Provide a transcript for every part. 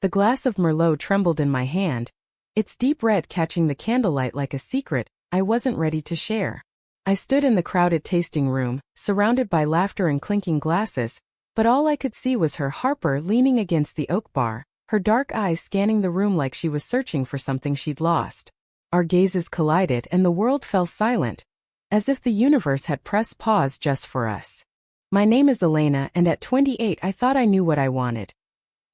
The glass of Merlot trembled in my hand, its deep red catching the candlelight like a secret I wasn't ready to share. I stood in the crowded tasting room, surrounded by laughter and clinking glasses, but all I could see was her Harper leaning against the oak bar, her dark eyes scanning the room like she was searching for something she'd lost. Our gazes collided and the world fell silent, as if the universe had pressed pause just for us. My name is Elena, and at 28 I thought I knew what I wanted.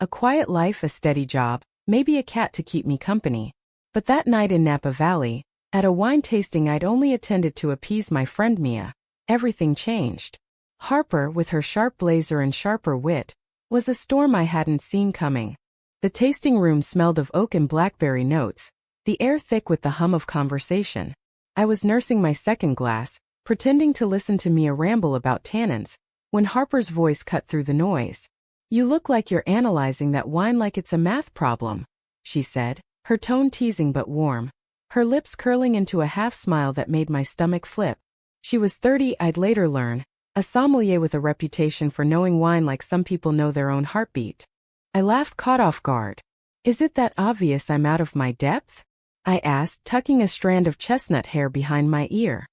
A quiet life, a steady job, maybe a cat to keep me company. But that night in Napa Valley, at a wine tasting I'd only attended to appease my friend Mia, everything changed. Harper, with her sharp blazer and sharper wit, was a storm I hadn't seen coming. The tasting room smelled of oak and blackberry notes, the air thick with the hum of conversation. I was nursing my second glass, pretending to listen to Mia ramble about tannins, when Harper's voice cut through the noise. "You look like you're analyzing that wine like it's a math problem," she said, her tone teasing but warm, her lips curling into a half-smile that made my stomach flip. She was 30, I'd later learn, a sommelier with a reputation for knowing wine like some people know their own heartbeat. I laughed, caught off guard. "Is it that obvious I'm out of my depth?" I asked, tucking a strand of chestnut hair behind my ear.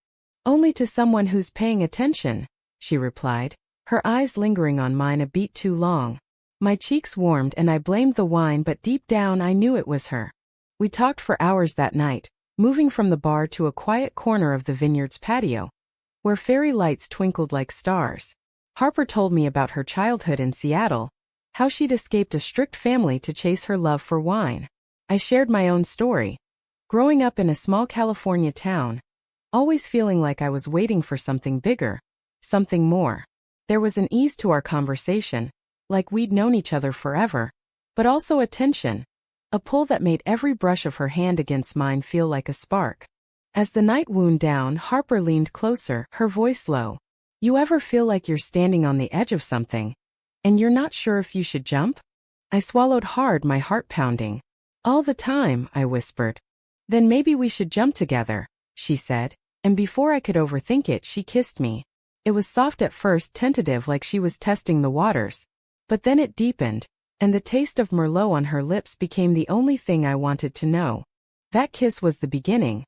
"Only to someone who's paying attention," she replied, her eyes lingering on mine a beat too long. My cheeks warmed and I blamed the wine, but deep down I knew it was her. We talked for hours that night, moving from the bar to a quiet corner of the vineyard's patio, where fairy lights twinkled like stars. Harper told me about her childhood in Seattle, how she'd escaped a strict family to chase her love for wine. I shared my own story. Growing up in a small California town, always feeling like I was waiting for something bigger, something more. There was an ease to our conversation, like we'd known each other forever, but also a tension, a pull that made every brush of her hand against mine feel like a spark. As the night wound down, Harper leaned closer, her voice low. "You ever feel like you're standing on the edge of something, and you're not sure if you should jump?" I swallowed hard, my heart pounding. "All the time," I whispered. "Then maybe we should jump together," she said, and before I could overthink it, she kissed me. It was soft at first, tentative, like she was testing the waters. But then it deepened, and the taste of Merlot on her lips became the only thing I wanted to know. That kiss was the beginning,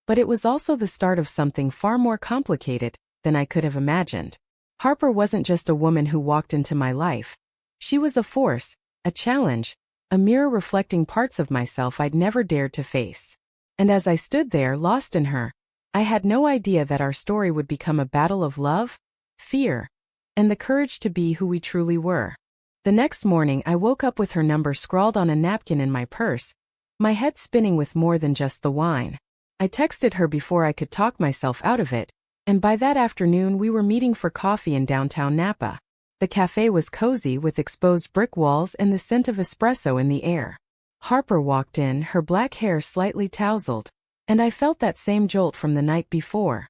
but it was also the start of something far more complicated than I could have imagined. Harper wasn't just a woman who walked into my life. She was a force, a challenge, a mirror reflecting parts of myself I'd never dared to face. And as I stood there, lost in her, I had no idea that our story would become a battle of love, fear, and the courage to be who we truly were. The next morning I woke up with her number scrawled on a napkin in my purse, my head spinning with more than just the wine. I texted her before I could talk myself out of it, and by that afternoon we were meeting for coffee in downtown Napa. The cafe was cozy with exposed brick walls and the scent of espresso in the air. Harper walked in, her black hair slightly tousled, and I felt that same jolt from the night before.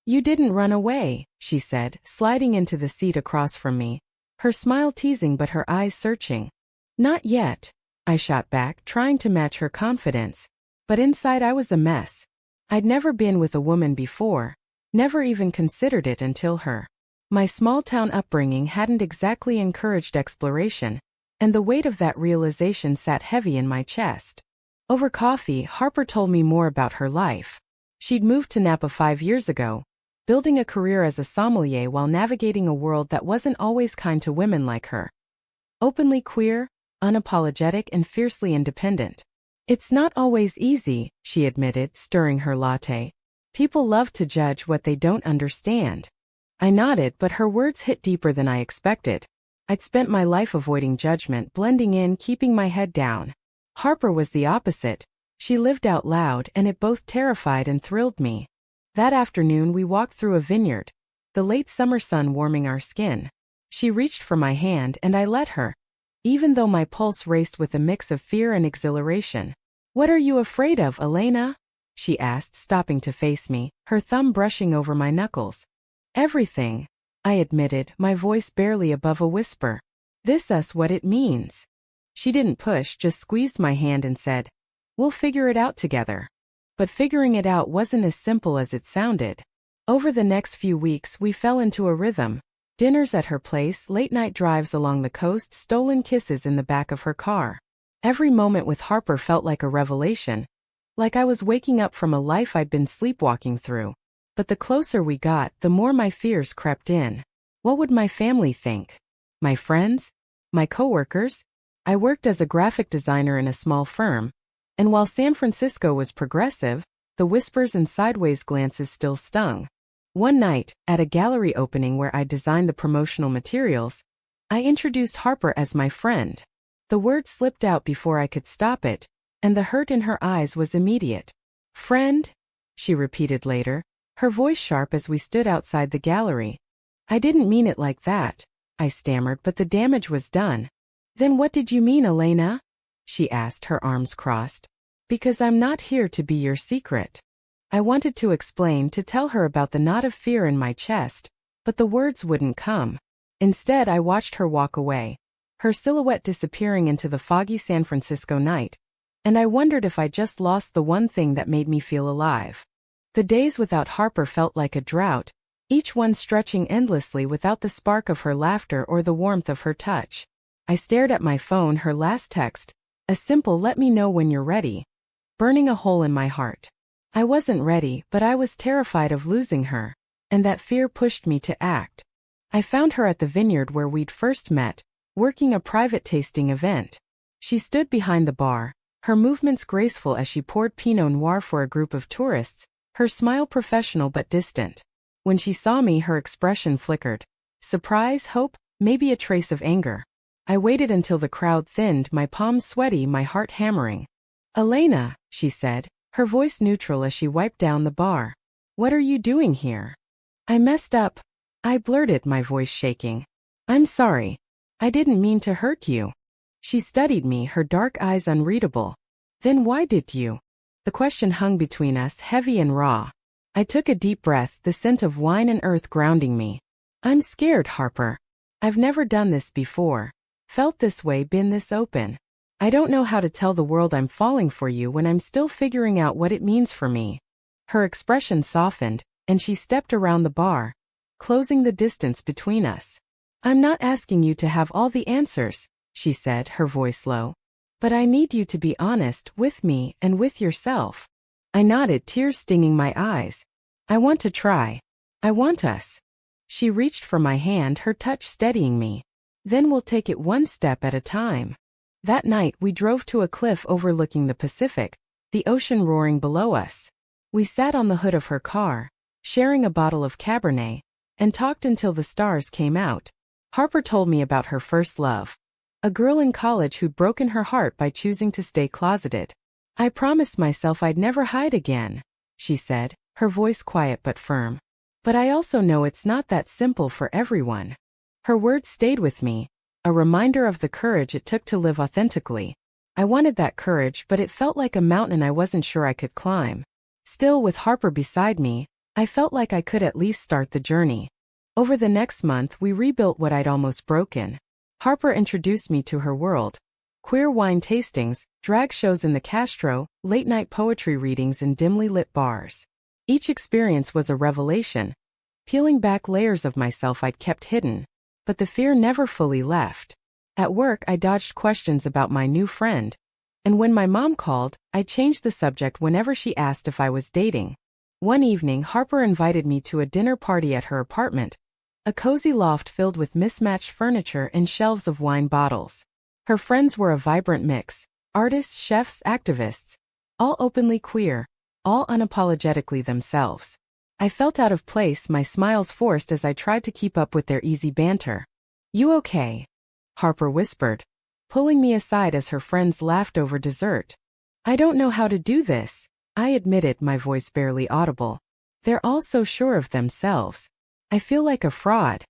"You didn't run away," she said, sliding into the seat across from me, her smile teasing but her eyes searching. "Not yet," I shot back, trying to match her confidence. But inside I was a mess. I'd never been with a woman before, never even considered it until her. My small-town upbringing hadn't exactly encouraged exploration, and the weight of that realization sat heavy in my chest. Over coffee, Harper told me more about her life. She'd moved to Napa 5 years ago, building a career as a sommelier while navigating a world that wasn't always kind to women like her. Openly queer, unapologetic, and fiercely independent. "It's not always easy," she admitted, stirring her latte. "People love to judge what they don't understand." I nodded, but her words hit deeper than I expected. I'd spent my life avoiding judgment, blending in, keeping my head down. Harper was the opposite. She lived out loud, and it both terrified and thrilled me. That afternoon we walked through a vineyard, the late summer sun warming our skin. She reached for my hand and I let her, even though my pulse raced with a mix of fear and exhilaration. "What are you afraid of, Elena?" she asked, stopping to face me, her thumb brushing over my knuckles. "Everything," I admitted, my voice barely above a whisper. "This us what it means." She didn't push, just squeezed my hand and said, "We'll figure it out together." But figuring it out wasn't as simple as it sounded. Over the next few weeks we fell into a rhythm. Dinners at her place, late-night drives along the coast, stolen kisses in the back of her car. Every moment with Harper felt like a revelation, like I was waking up from a life I'd been sleepwalking through. But the closer we got, the more my fears crept in. What would my family think? My friends? My coworkers? I worked as a graphic designer in a small firm, and while San Francisco was progressive, the whispers and sideways glances still stung. One night, at a gallery opening where I designed the promotional materials, I introduced Harper as my friend. The word slipped out before I could stop it, and the hurt in her eyes was immediate. "Friend?" she repeated later, her voice sharp as we stood outside the gallery. "I didn't mean it like that," I stammered, but the damage was done. "Then what did you mean, Elena?" she asked, her arms crossed. "Because I'm not here to be your secret." I wanted to explain, to tell her about the knot of fear in my chest, but the words wouldn't come. Instead, I watched her walk away, her silhouette disappearing into the foggy San Francisco night, and I wondered if I just lost the one thing that made me feel alive. The days without Harper felt like a drought, each one stretching endlessly without the spark of her laughter or the warmth of her touch. I stared at my phone, her last text, a simple "let me know when you're ready," burning a hole in my heart. I wasn't ready, but I was terrified of losing her, and that fear pushed me to act. I found her at the vineyard where we'd first met, working a private tasting event. She stood behind the bar, her movements graceful as she poured Pinot Noir for a group of tourists, her smile professional but distant. When she saw me, her expression flickered. Surprise, hope, maybe a trace of anger. I waited until the crowd thinned, my palms sweaty, my heart hammering. "Elena," she said, her voice neutral as she wiped down the bar. "What are you doing here?" "I messed up," I blurted, my voice shaking. "I'm sorry. I didn't mean to hurt you." She studied me, her dark eyes unreadable. "Then why did you?" The question hung between us, heavy and raw. I took a deep breath, the scent of wine and earth grounding me. "I'm scared, Harper. I've never done this before. Felt this way, been this open. I don't know how to tell the world I'm falling for you when I'm still figuring out what it means for me." Her expression softened, and she stepped around the bar, closing the distance between us. "I'm not asking you to have all the answers," she said, her voice low. "But I need you to be honest with me and with yourself." I nodded, tears stinging my eyes. "I want to try. I want us." She reached for my hand, her touch steadying me. "Then we'll take it one step at a time." That night, we drove to a cliff overlooking the Pacific, the ocean roaring below us. We sat on the hood of her car, sharing a bottle of Cabernet, and talked until the stars came out. Harper told me about her first love, a girl in college who'd broken her heart by choosing to stay closeted. "I promised myself I'd never hide again," she said, her voice quiet but firm. "But I also know it's not that simple for everyone." Her words stayed with me, a reminder of the courage it took to live authentically. I wanted that courage, but it felt like a mountain I wasn't sure I could climb. Still, with Harper beside me, I felt like I could at least start the journey. Over the next month, we rebuilt what I'd almost broken. Harper introduced me to her world. Queer wine tastings, drag shows in the Castro, late-night poetry readings in dimly lit bars. Each experience was a revelation, peeling back layers of myself I'd kept hidden. But the fear never fully left. At work, I dodged questions about my new friend, and when my mom called, I changed the subject whenever she asked if I was dating. One evening, Harper invited me to a dinner party at her apartment, a cozy loft filled with mismatched furniture and shelves of wine bottles. Her friends were a vibrant mix, artists, chefs, activists, all openly queer, all unapologetically themselves. I felt out of place, my smiles forced as I tried to keep up with their easy banter. "You okay?" Harper whispered, pulling me aside as her friends laughed over dessert. "I don't know how to do this," I admitted, my voice barely audible. "They're all so sure of themselves. I feel like a fraud."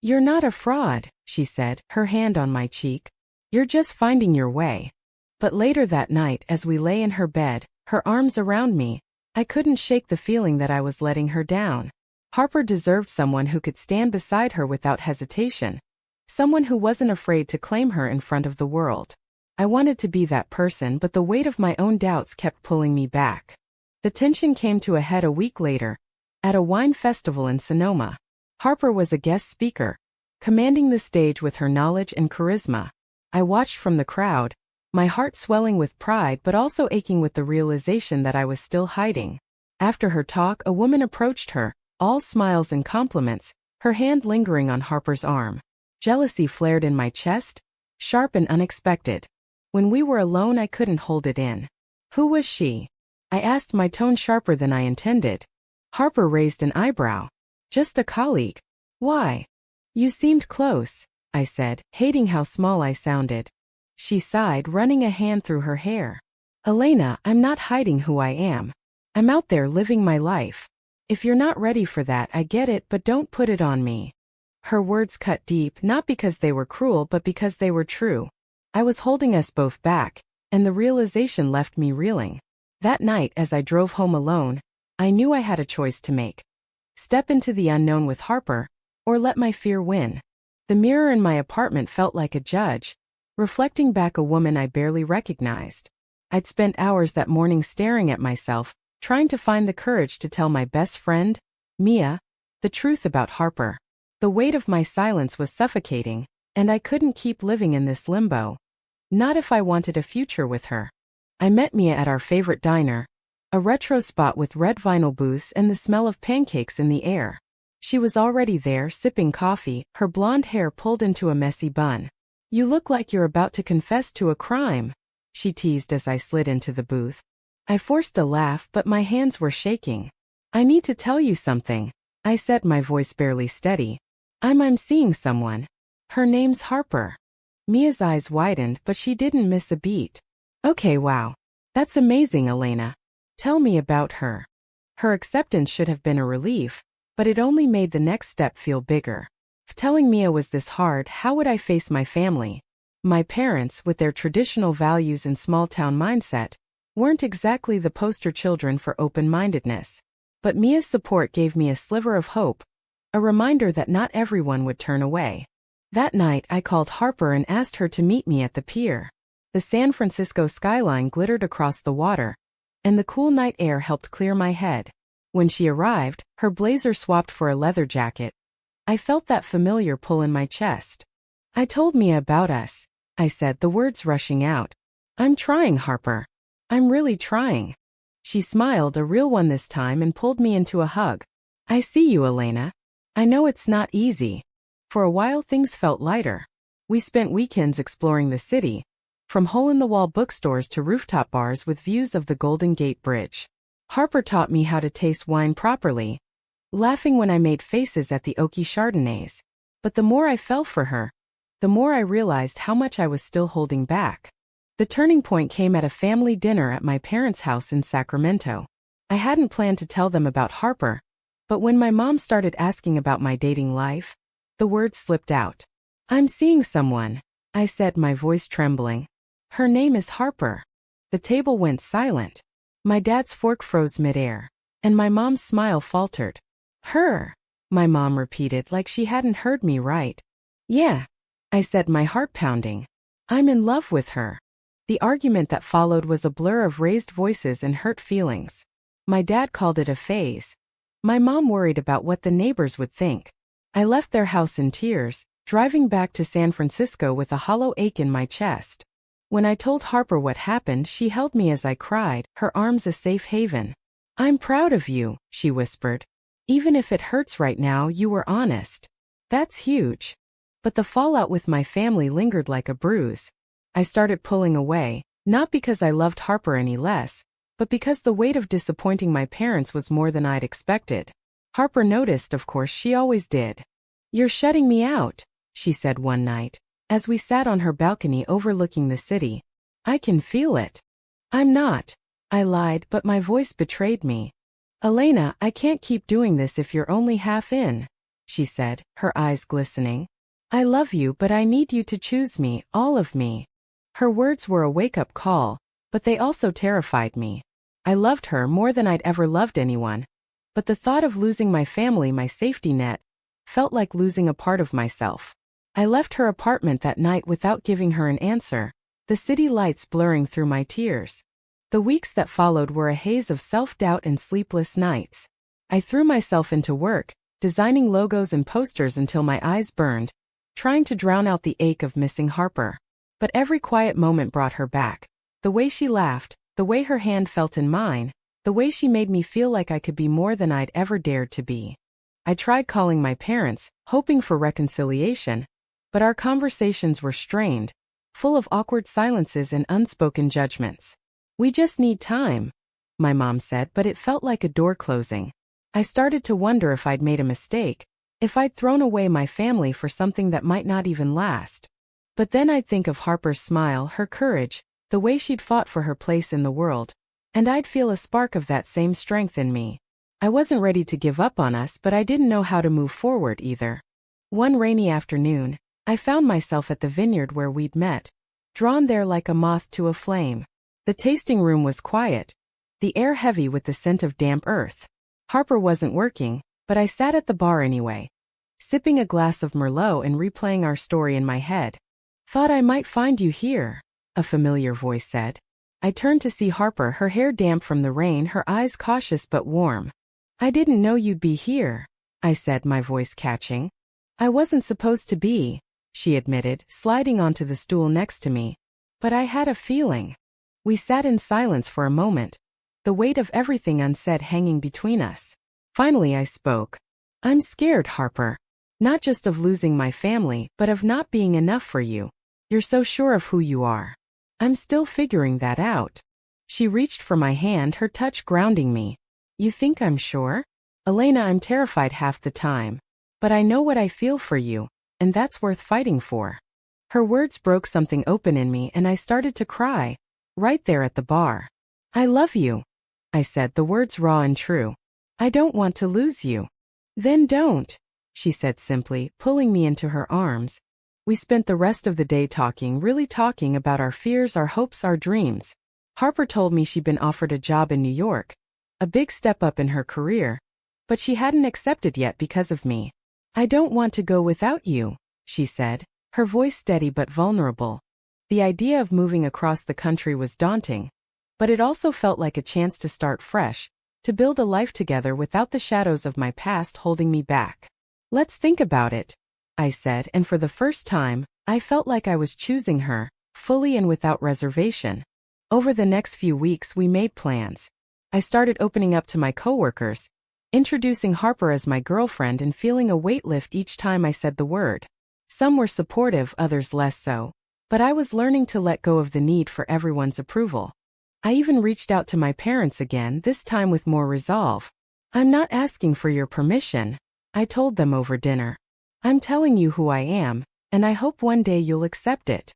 "You're not a fraud," she said, her hand on my cheek. "You're just finding your way." But later that night, as we lay in her bed, her arms around me, I couldn't shake the feeling that I was letting her down. Harper deserved someone who could stand beside her without hesitation. Someone who wasn't afraid to claim her in front of the world. I wanted to be that person, but the weight of my own doubts kept pulling me back. The tension came to a head a week later, at a wine festival in Sonoma. Harper was a guest speaker, commanding the stage with her knowledge and charisma. I watched from the crowd, my heart swelling with pride but also aching with the realization that I was still hiding. After her talk, a woman approached her, all smiles and compliments, her hand lingering on Harper's arm. Jealousy flared in my chest, sharp and unexpected. When we were alone, I couldn't hold it in. Who was she? I asked, my tone sharper than I intended. Harper raised an eyebrow. Just a colleague. Why? You seemed close, I said, hating how small I sounded. She sighed, running a hand through her hair. Elena, I'm not hiding who I am. I'm out there living my life. If you're not ready for that, I get it, but don't put it on me. Her words cut deep, not because they were cruel but because they were true. I was holding us both back, and the realization left me reeling. That night, as I drove home alone, I knew I had a choice to make. Step into the unknown with Harper, or let my fear win. The mirror in my apartment felt like a judge, reflecting back a woman I barely recognized. I'd spent hours that morning staring at myself, trying to find the courage to tell my best friend, Mia, the truth about Harper. The weight of my silence was suffocating, and I couldn't keep living in this limbo. Not if I wanted a future with her. I met Mia at our favorite diner, a retro spot with red vinyl booths and the smell of pancakes in the air. She was already there, sipping coffee, her blonde hair pulled into a messy bun. You look like you're about to confess to a crime, she teased as I slid into the booth. I forced a laugh, but my hands were shaking. I need to tell you something, I said, my voice barely steady. I'm seeing someone. Her name's Harper. Mia's eyes widened, but she didn't miss a beat. Okay, wow. That's amazing, Elena. Tell me about her. Her acceptance should have been a relief, but it only made the next step feel bigger. If telling Mia was this hard, how would I face my family? My parents, with their traditional values and small-town mindset, weren't exactly the poster children for open-mindedness. But Mia's support gave me a sliver of hope, a reminder that not everyone would turn away. That night, I called Harper and asked her to meet me at the pier. The San Francisco skyline glittered across the water, and the cool night air helped clear my head. When she arrived, her blazer swapped for a leather jacket. I felt that familiar pull in my chest. I told Mia about us, I said, the words rushing out. I'm trying, Harper. I'm really trying. She smiled, a real one this time, and pulled me into a hug. I see you, Elena. I know it's not easy. For a while things felt lighter. We spent weekends exploring the city, from hole-in-the-wall bookstores to rooftop bars with views of the Golden Gate Bridge. Harper taught me how to taste wine properly, laughing when I made faces at the oaky Chardonnays. But the more I fell for her, the more I realized how much I was still holding back. The turning point came at a family dinner at my parents' house in Sacramento. I hadn't planned to tell them about Harper, but when my mom started asking about my dating life, the words slipped out. I'm seeing someone, I said, my voice trembling. Her name is Harper. The table went silent. My dad's fork froze midair, and my mom's smile faltered. Her, my mom repeated like she hadn't heard me right. Yeah, I said, my heart pounding. I'm in love with her. The argument that followed was a blur of raised voices and hurt feelings. My dad called it a phase. My mom worried about what the neighbors would think. I left their house in tears, driving back to San Francisco with a hollow ache in my chest. When I told Harper what happened, she held me as I cried, her arms a safe haven. I'm proud of you, she whispered. Even if it hurts right now, you were honest. That's huge. But the fallout with my family lingered like a bruise. I started pulling away, not because I loved Harper any less, but because the weight of disappointing my parents was more than I'd expected. Harper noticed, of course, she always did. You're shutting me out, she said one night, as we sat on her balcony overlooking the city. I can feel it. I'm not, I lied, but my voice betrayed me. Elena, I can't keep doing this if you're only half in, she said, her eyes glistening. I love you, but I need you to choose me, all of me. Her words were a wake-up call, but they also terrified me. I loved her more than I'd ever loved anyone, but the thought of losing my family, my safety net, felt like losing a part of myself. I left her apartment that night without giving her an answer, the city lights blurring through my tears. The weeks that followed were a haze of self-doubt and sleepless nights. I threw myself into work, designing logos and posters until my eyes burned, trying to drown out the ache of missing Harper. But every quiet moment brought her back. The way she laughed, the way her hand felt in mine, the way she made me feel like I could be more than I'd ever dared to be. I tried calling my parents, hoping for reconciliation, but our conversations were strained, full of awkward silences and unspoken judgments. "We just need time," my mom said, but it felt like a door closing. I started to wonder if I'd made a mistake, if I'd thrown away my family for something that might not even last. But then I'd think of Harper's smile, her courage, the way she'd fought for her place in the world, and I'd feel a spark of that same strength in me. I wasn't ready to give up on us, but I didn't know how to move forward either. One rainy afternoon, I found myself at the vineyard where we'd met, drawn there like a moth to a flame. The tasting room was quiet, the air heavy with the scent of damp earth. Harper wasn't working, but I sat at the bar anyway, sipping a glass of Merlot and replaying our story in my head. "Thought I might find you here," a familiar voice said. I turned to see Harper, her hair damp from the rain, her eyes cautious but warm. "I didn't know you'd be here," I said, my voice catching. "I wasn't supposed to be," she admitted, sliding onto the stool next to me. "But I had a feeling." We sat in silence for a moment, the weight of everything unsaid hanging between us. Finally I spoke. "I'm scared, Harper. Not just of losing my family, but of not being enough for you. You're so sure of who you are." "I'm still figuring that out." She reached for my hand, her touch grounding me. "You think I'm sure?" "Elena, I'm terrified half the time. But I know what I feel for you, and that's worth fighting for." Her words broke something open in me and I started to cry, right there at the bar. "I love you," I said, the words raw and true. "I don't want to lose you." "Then don't," she said simply, pulling me into her arms. We spent the rest of the day talking, really talking about our fears, our hopes, our dreams. Harper told me she'd been offered a job in New York, a big step up in her career, but she hadn't accepted yet because of me. "I don't want to go without you," she said, her voice steady but vulnerable. The idea of moving across the country was daunting, but it also felt like a chance to start fresh, to build a life together without the shadows of my past holding me back. "Let's think about it," I said, and for the first time, I felt like I was choosing her, fully and without reservation. Over the next few weeks we made plans. I started opening up to my coworkers, introducing Harper as my girlfriend and feeling a weight lift each time I said the word. Some were supportive, others less so, but I was learning to let go of the need for everyone's approval. I even reached out to my parents again, this time with more resolve. "I'm not asking for your permission," I told them over dinner. "I'm telling you who I am, and I hope one day you'll accept it."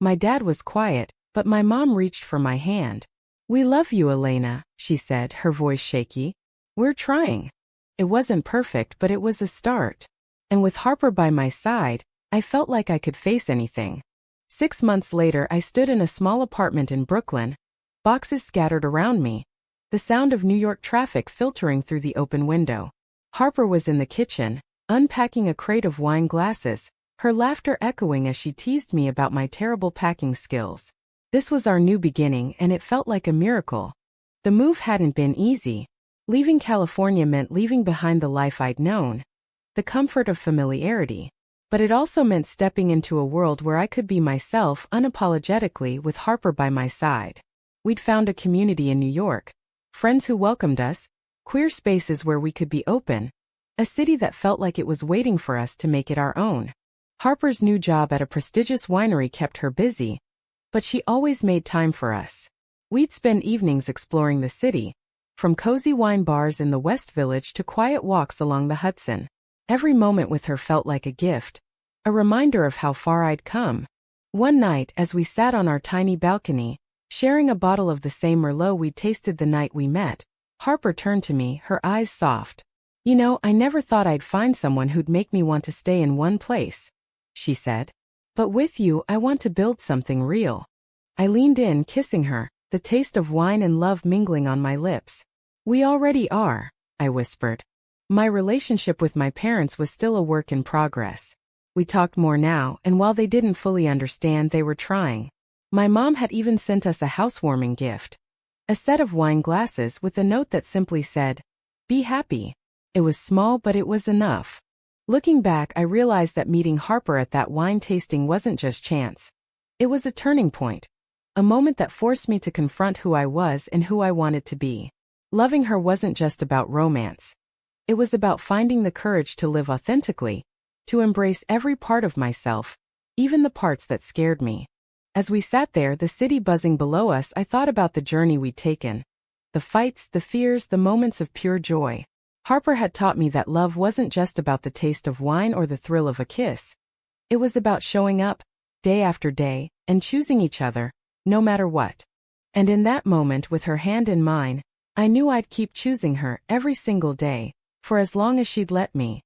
My dad was quiet, but my mom reached for my hand. "We love you, Elena," she said, her voice shaky. "We're trying." It wasn't perfect, but it was a start. And with Harper by my side, I felt like I could face anything. 6 months later, I stood in a small apartment in Brooklyn, boxes scattered around me, the sound of New York traffic filtering through the open window. Harper was in the kitchen, unpacking a crate of wine glasses, her laughter echoing as she teased me about my terrible packing skills. This was our new beginning, and it felt like a miracle. The move hadn't been easy. Leaving California meant leaving behind the life I'd known, the comfort of familiarity. But it also meant stepping into a world where I could be myself unapologetically with Harper by my side. We'd found a community in New York, friends who welcomed us, queer spaces where we could be open, a city that felt like it was waiting for us to make it our own. Harper's new job at a prestigious winery kept her busy, but she always made time for us. We'd spend evenings exploring the city, from cozy wine bars in the West Village to quiet walks along the Hudson. Every moment with her felt like a gift, a reminder of how far I'd come. One night, as we sat on our tiny balcony, sharing a bottle of the same Merlot we'd tasted the night we met, Harper turned to me, her eyes soft. "You know, I never thought I'd find someone who'd make me want to stay in one place," she said. "But with you, I want to build something real." I leaned in, kissing her, the taste of wine and love mingling on my lips. "We already are," I whispered. My relationship with my parents was still a work in progress. We talked more now, and while they didn't fully understand, they were trying. My mom had even sent us a housewarming gift, a set of wine glasses with a note that simply said, "Be happy." It was small, but it was enough. Looking back, I realized that meeting Harper at that wine tasting wasn't just chance. It was a turning point. A moment that forced me to confront who I was and who I wanted to be. Loving her wasn't just about romance. It was about finding the courage to live authentically, to embrace every part of myself, even the parts that scared me. As we sat there, the city buzzing below us, I thought about the journey we'd taken. The fights, the fears, the moments of pure joy. Harper had taught me that love wasn't just about the taste of wine or the thrill of a kiss. It was about showing up, day after day, and choosing each other, no matter what. And in that moment, with her hand in mine, I knew I'd keep choosing her every single day, for as long as she'd let me.